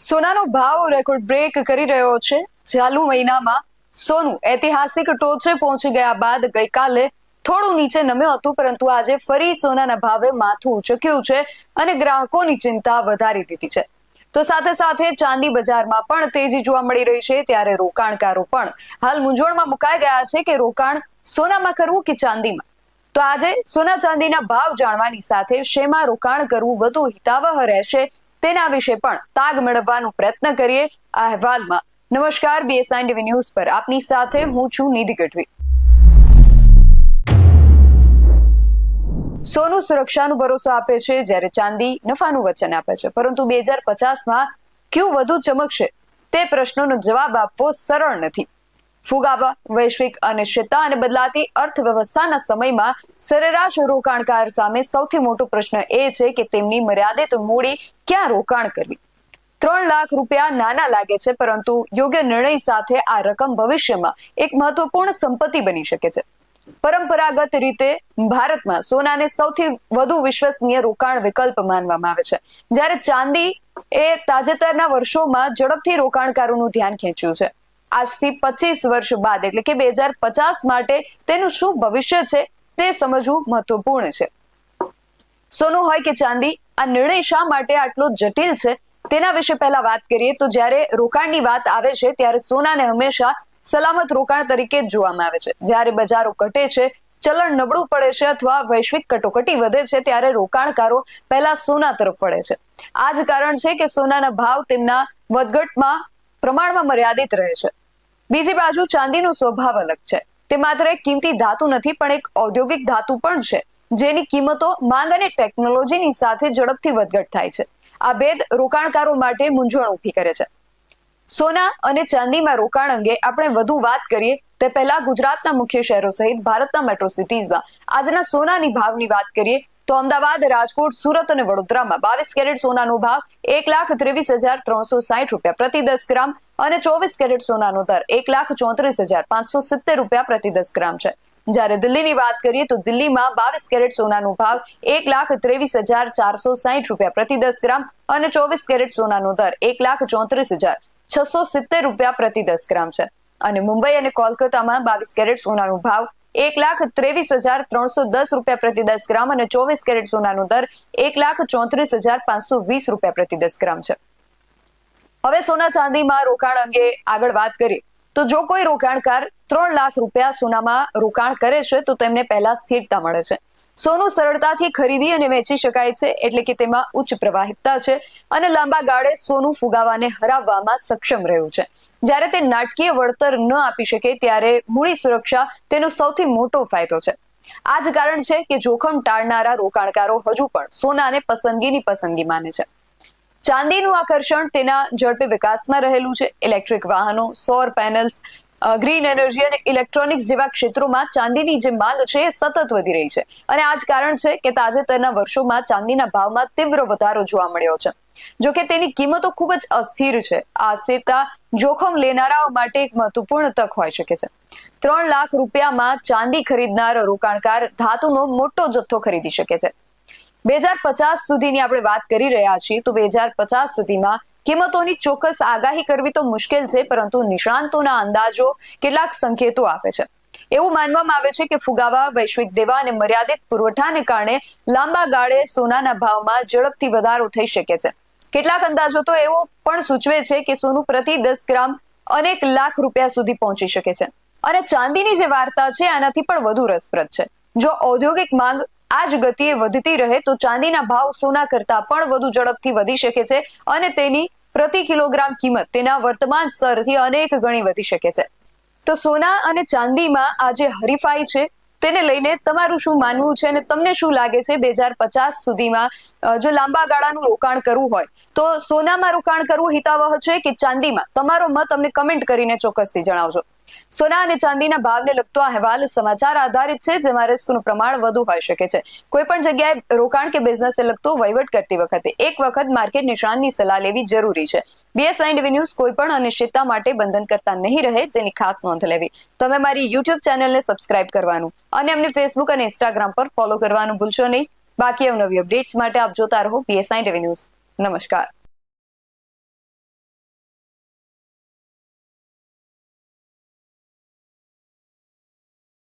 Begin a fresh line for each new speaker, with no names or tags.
સોનાનો ભાવ record break કરી રહ્યો છે। ચાલુ મહિનામાં સોનું ઐતિહાસિક ટોચે પહોંચી ગયા બાદ ગઈકાલે થોડું નીચે નમ્યું હતું, પરંતુ આજે ફરી સોનાના ભાવે માથું ઉચક્યું છે અને ગ્રાહકોની ચિંતા વધારી દીધી છે। તો સાથે સાથે ચાંદી બજારમાં પણ તેજી જોવા મળી રહી છે, ત્યારે રોકાણકારો પણ હાલ મૂંઝવણમાં મુકાઈ ગયા છે કે રોકાણ સોનામાં કરવું કે ચાંદીમાં। તો આજે સોના ચાંદીના ભાવ જાણવાની સાથે શેમાં રોકાણ કરવું વધુ હિતાવહ રહેશે તેના વિશે પણ તાગ મેળવવાનો પ્રયત્ન કરીએ આ અહેવાલમાં। નમસ્કાર, BSI ટીવી ન્યૂઝ પર આપની સાથે હું છું નિધિ ગઢવી। સોનું સુરક્ષાનો ભરોસો આપે છે, જ્યારે ચાંદી નફાનું વચન આપે છે, પરંતુ 2050માં કયું વધુ ચમકશે તે પ્રશ્નોનો જવાબ આપવો સરળ નથી। ફુગાવા, વૈશ્વિક અનિશ્ચિતતા અને બદલાતી અર્થવ્યવસ્થાના સમયમાં સરેરાશ રોકાણકાર સામે સૌથી મોટો પ્રશ્ન એ છે કે તેમની મર્યાદિત મૂડી ક્યાં રોકાણ કરવી। 3 લાખ રૂપિયા નાના લાગે છે, પરંતુ યોગ્ય નિર્ણય સાથે આ રકમ ભવિષ્યમાં એક મહત્વપૂર્ણ સંપત્તિ બની શકે છે। પરંપરાગત રીતે ભારતમાં સોનાને સૌથી વધુ વિશ્વસનીય રોકાણ વિકલ્પ માનવામાં આવે છે, જ્યારે ચાંદી એ તાજેતરના વર્ષોમાં ઝડપથી રોકાણકારોનું ધ્યાન ખેંચ્યું છે। આજથી 25 વર્ષ બાદ એટલે કે 2050 માટે તેનું શું ભવિષ્ય છે તે સમજવું મહત્વપૂર્ણ છે। સોનું હોય કે ચાંદી, આ નિર્ણય શા માટે આટલો જટિલ છે તેના વિશે પહેલા વાત કરીએ તો જ્યારે રોકાણની વાત આવે છે ત્યારે સોનાને હંમેશા સલામત રોકાણ તરીકે જ જોવામાં આવે છે। જ્યારે બજારો ઘટે છે, ચલણ નબળું પડે છે અથવા વૈશ્વિક કટોકટી વધે છે, ત્યારે રોકાણકારો પહેલા સોના તરફ વળે છે। આ જ કારણ છે કે સોનાના ભાવ તેમના વધઘટમાં પ્રમાણમાં મર્યાદિત રહે છે। બીજી બાજુ ચાંદીનો સ્વભાવ અલગ છે। તે માત્ર એક કિંમતી ધાતુ નથી, પણ એક ઔદ્યોગિક ધાતુ પણ છે, જેની કિંમતો માંગ અને ટેકનોલોજીની સાથે ઝડપથી વધઘટ થાય છે। આ ભેદ રોકાણકારો માટે મૂંઝવણ ઊભી કરે છે। સોના અને ચાંદીમાં રોકાણ અંગે આપણે વધુ વાત કરીએ તે પહેલા ગુજરાતના મુખ્ય શહેરો સહિત ભારતના મેટ્રો સિટીઝમાં આજના સોનાની ભાવની વાત કરીએ તો અમદાવાદ, રાજકોટ, સુરત અને વડોદરામાં 22 કેરેટ સોનાનો ભાવ 1,23,360 રૂપિયા પ્રતિ 10 ગ્રામ અને 24 કેરેટ સોનાનો દર 1,34,570 રૂપિયા પ્રતિ 10 ગ્રામ છે। જ્યારે દિલ્હીની વાત કરીએ તો દિલ્હીમાં 22 કેરેટ સોનાનો ભાવ 1,23,460 રૂપિયા પ્રતિ 10 ગ્રામ અને 24 કેરેટ સોનાનો દર 1,34,670 રૂપિયા પ્રતિ 10 ગ્રામ છે। અને મુંબઈ અને કોલકાતામાં 22 કેરેટ સોનાનો ભાવ 1,23,310 રૂપિયા પ્રતિ 10 ગ્રામ અને 24 કેરેટ સોનાનો દર 1,34,520 રૂપિયા પ્રતિ 10 ગ્રામ છે। હવે સોના ચાંદીમાં રોકાણ અંગે આગળ વાત કરીએ તો જો કોઈ રોકાણકાર 3 લાખ રૂપિયા સોનામાં રોકાણ કરે છે તો તેમને પહેલા સ્થિરતા મળે છે। સોનું સરળતાથી ખરીદી અને વેચી શકાય છે, એટલે કે તેમાં ઉચ્ચ પ્રવાહિકતા છે અને લાંબા ગાળે સોનું ફુગાવાને હરાવવામાં સક્ષમ રહ્યું છે। જ્યારે તે નાટકીય વળતર ન આપી શકે ત્યારે મૂડી સુરક્ષા તેનો સૌથી મોટો ફાયદો છે। આ જ કારણ છે કે જોખમ ટાળનારા રોકાણકારો હજુ પણ સોનાને પસંદગીની પસંદગી માને છે। ચાંદીનું આકર્ષણ તેના ઝડપી વિકાસમાં રહેલું છે। ઇલેક્ટ્રિક વાહનો, સૌર પેનલ્સ, ગ્રીન એનર્જી અને ઇલેક્ટ્રોનિક્સ જેવા ક્ષેત્રોમાં ચાંદીની જે માંગ છે એ સતત વધી રહી છે અને આ જ કારણ છે કે તાજેતરના વર્ષોમાં ચાંદીના ભાવમાં તીવ્ર વધારો જોવા મળ્યો છે। જોકે તેની કિંમતો ખૂબ જ અસ્થિર છે। આ અસ્થિરતા જોખમ લેનારાઓ માટે એક મહત્વપૂર્ણ તક હોઈ શકે છે। 3 લાખ રૂપિયામાં ચાંદી ખરીદનાર રોકાણકાર ધાતુનો મોટો જથ્થો ખરીદી શકે છે। 2050 સુધીની આપણે વાત કરી રહ્યા છીએ તો 2050 સુધીમાં કિંમતોની ચોક્કસ આગાહી કરવી તો મુશ્કેલ છે, પરંતુ નિષ્ણાંતોના અંદાજો કેટલાક સંકેતો આપે છે। એવું માનવામાં આવે છે કે ફુગાવા, વૈશ્વિક દેવા અને મર્યાદિત પુરવઠાને કારણે લાંબા ગાળે સોનાના ભાવમાં ઝડપથી વધારો થઈ શકે છે। કેટલાક અંદાજો તો એવું પણ સૂચવે છે કે સોનું પ્રતિ 10 ગ્રામ અનેક લાખ રૂપિયા સુધી પહોંચી શકે છે। અને ચાંદીની જે વાર્તા છે આનાથી પણ વધુ રસપ્રદ છે। જો ઔદ્યોગિક માંગ આ જ ગતિએ વધતી રહે તો ચાંદીના ભાવ સોના કરતા પણ વધુ ઝડપથી વધી શકે છે અને તેની પ્રતિ કિલોગ્રામ કિંમત તેના વર્તમાન સ્તરથી અનેક ગણી વધી શકે છે। તો સોના અને ચાંદીમાં આ જે હરીફાઈ છે તેને લઈને તમારું શું માનવું છે અને તમને શું લાગે છે 2050 સુધીમાં જો લાંબા ગાળાનું રોકાણ કરવું હોય તો સોનામાં રોકાણ કરવું હિતાવહ છે કે ચાંદીમાં? તમારો મત અમને કમેન્ટ કરીને ચોક્કસથી જણાવજો। સોના અને ચાંદીના ભાવને લગતો અહેવાલ સમાચાર આધારિત છે, જેમાં રિસ્કનું પ્રમાણ વધુ હોઈ શકે છે। કોઈ પણ જગ્યાએ રોકાણ કે બિઝનેસને લગતો વહીવટ કરતી વખતે એક વખત માર્કેટ નિષ્ણાતની સલાહ લેવી જરૂરી છે। BSI ટીવી ન્યૂઝ કોઈ પણ અનિશ્ચિતતા માટે બંધન કરતા નહીં રહે, જેની ખાસ નોંધ લેવી। તમે મારી YouTube ચેનલને સબસ્ક્રાઇબ કરવાનું અને અમને Facebook અને Instagram પર ફોલો કરવાનું ભૂલશો નહીં। બાકી અવનવી અપડેટ્સ માટે આપ જોતા રહો BSI ટીવી ન્યૂઝ। નમસ્કાર।